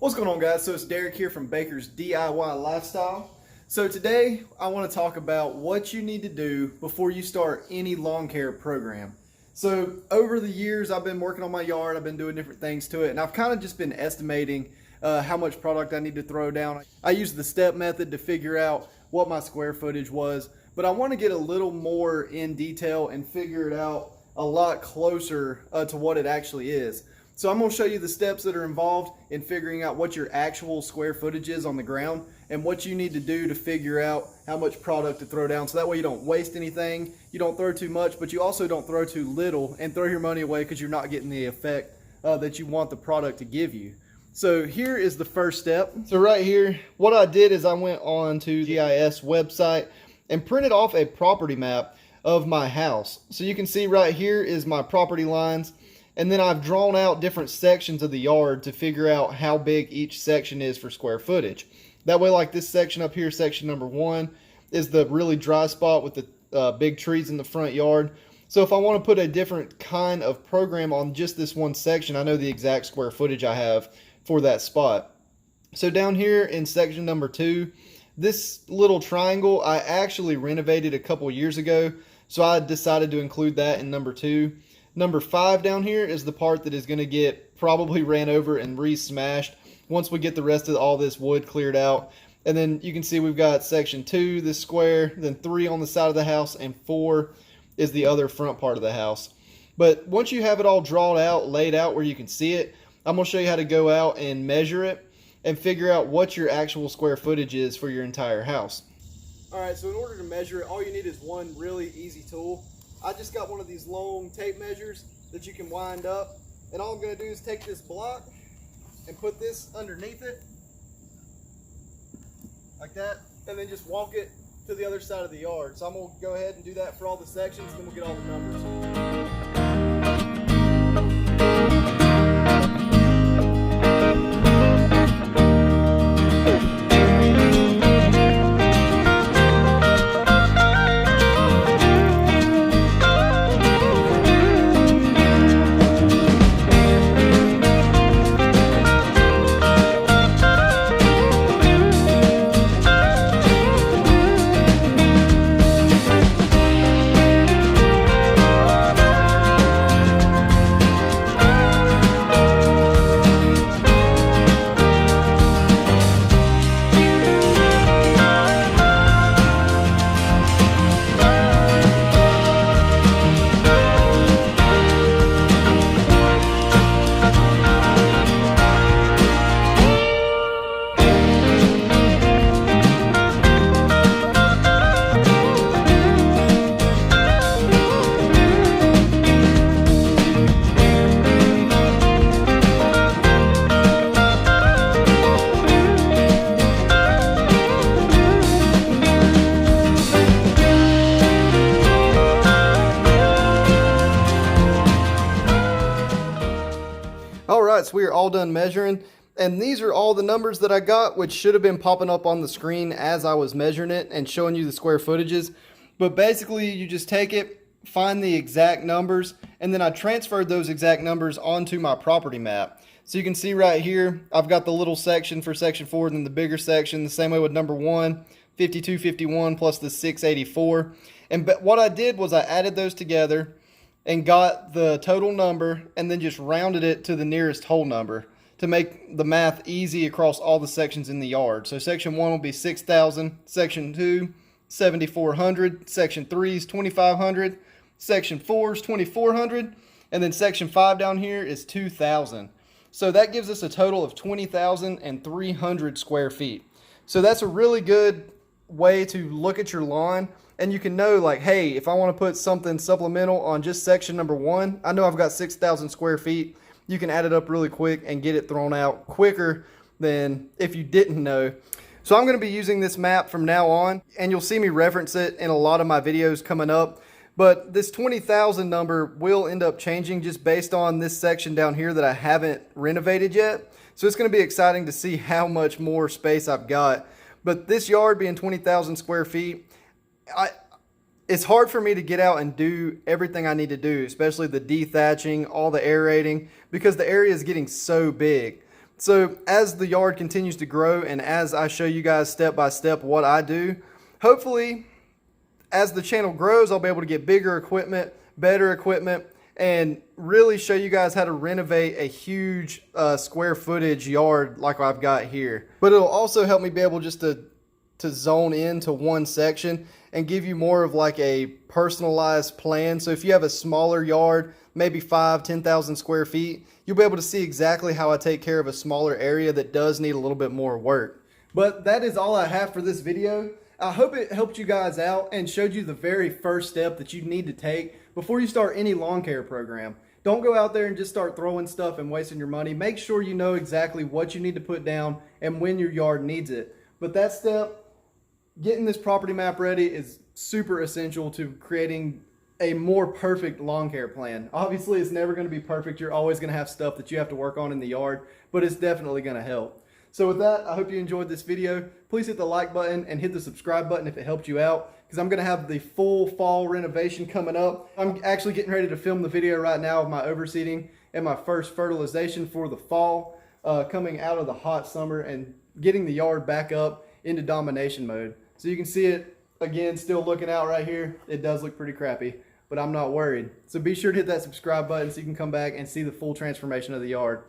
What's going on, guys? So it's Derek here from Baker's DIY Lifestyle. So today I want to talk about what you need to do before you start any lawn care program. So over the years I've been working on my yard, I've been doing different things to it, and I've kind of just been estimating how much product I need to throw down. I used the step method to figure out what my square footage was, but I want to get a little more in detail and figure it out a lot closer to what it actually is. So I'm going to show you the steps that are involved in figuring out what your actual square footage is on the ground and what you need to do to figure out how much product to throw down, so that way you don't waste anything, you don't throw too much, but you also don't throw too little and throw your money away because you're not getting the effect that you want the product to give you. So here is the first step. So right here, what I did is I went on to the GIS website and printed off a property map of my house. So you can see right here is my property lines. And then I've drawn out different sections of the yard to figure out how big each section is for square footage. That way, like this section up here, section number 1, is the really dry spot with the big trees in the front yard. So if I want to put a different kind of program on just this one section, I know the exact square footage I have for that spot. So down here in section number 2, this little triangle I actually renovated a couple years ago, so I decided to include that in number 2. Number 5 down here is the part that is going to get probably ran over and re-smashed once we get the rest of all this wood cleared out. And then you can see we've got section 2, this square, then 3 on the side of the house, and 4 is the other front part of the house. But once you have it all drawn out, laid out where you can see it, I'm going to show you how to go out and measure it and figure out what your actual square footage is for your entire house. Alright, so in order to measure it, all you need is one really easy tool. I just got one of these long tape measures that you can wind up, and all I'm going to do is take this block and put this underneath it like that, and then just walk it to the other side of the yard. So I'm going to go ahead and do that for all the sections, then we'll get all the numbers. Alright, so we are all done measuring, and these are all the numbers that I got, which should have been popping up on the screen as I was measuring it and showing you the square footages. But basically, you just take it, find the exact numbers, and then I transferred those exact numbers onto my property map. So you can see right here, I've got the little section for section 4, then the bigger section, the same way with number 1, 5251 plus the 684. And what I did was I added those together and got the total number and then just rounded it to the nearest whole number to make the math easy across all the sections in the yard. So section 1 will be 6,000, section 2, 7,400, section 3 is 2,500, section 4 is 2,400, and then section 5 down here is 2,000. So that gives us a total of 20,300 square feet. So that's a really good way to look at your lawn. And you can know, like, hey, if I want to put something supplemental on just section number 1, I know I've got 6,000 square feet. You can add it up really quick and get it thrown out quicker than if you didn't know. So I'm going to be using this map from now on, and you'll see me reference it in a lot of my videos coming up. But this 20,000 number will end up changing just based on this section down here that I haven't renovated yet. So it's going to be exciting to see how much more space I've got. But this yard being 20,000 square feet, it's hard for me to get out and do everything I need to do, especially the dethatching, all the aerating, because the area is getting so big. So as the yard continues to grow and as I show you guys step by step what I do, hopefully as the channel grows, I'll be able to get bigger equipment, better equipment, and really show you guys how to renovate a huge square footage yard like I've got here. But it'll also help me be able just to zone into one section and give you more of like a personalized plan. So if you have a smaller yard, maybe 10,000 square feet, you'll be able to see exactly how I take care of a smaller area that does need a little bit more work. But that is all I have for this video. I hope it helped you guys out and showed you the very first step that you need to take before you start any lawn care program. Don't go out there and just start throwing stuff and wasting your money. Make sure you know exactly what you need to put down and when your yard needs it. But that step, getting this property map ready, is super essential to creating a more perfect lawn care plan. Obviously, it's never going to be perfect. You're always going to have stuff that you have to work on in the yard, but it's definitely going to help. So with that, I hope you enjoyed this video. Please hit the like button and hit the subscribe button if it helped you out, because I'm going to have the full fall renovation coming up. I'm actually getting ready to film the video right now of my overseeding and my first fertilization for the fall, coming out of the hot summer and getting the yard back up into domination mode. So you can see it again, still looking out right here. It does look pretty crappy, but I'm not worried. So be sure to hit that subscribe button so you can come back and see the full transformation of the yard.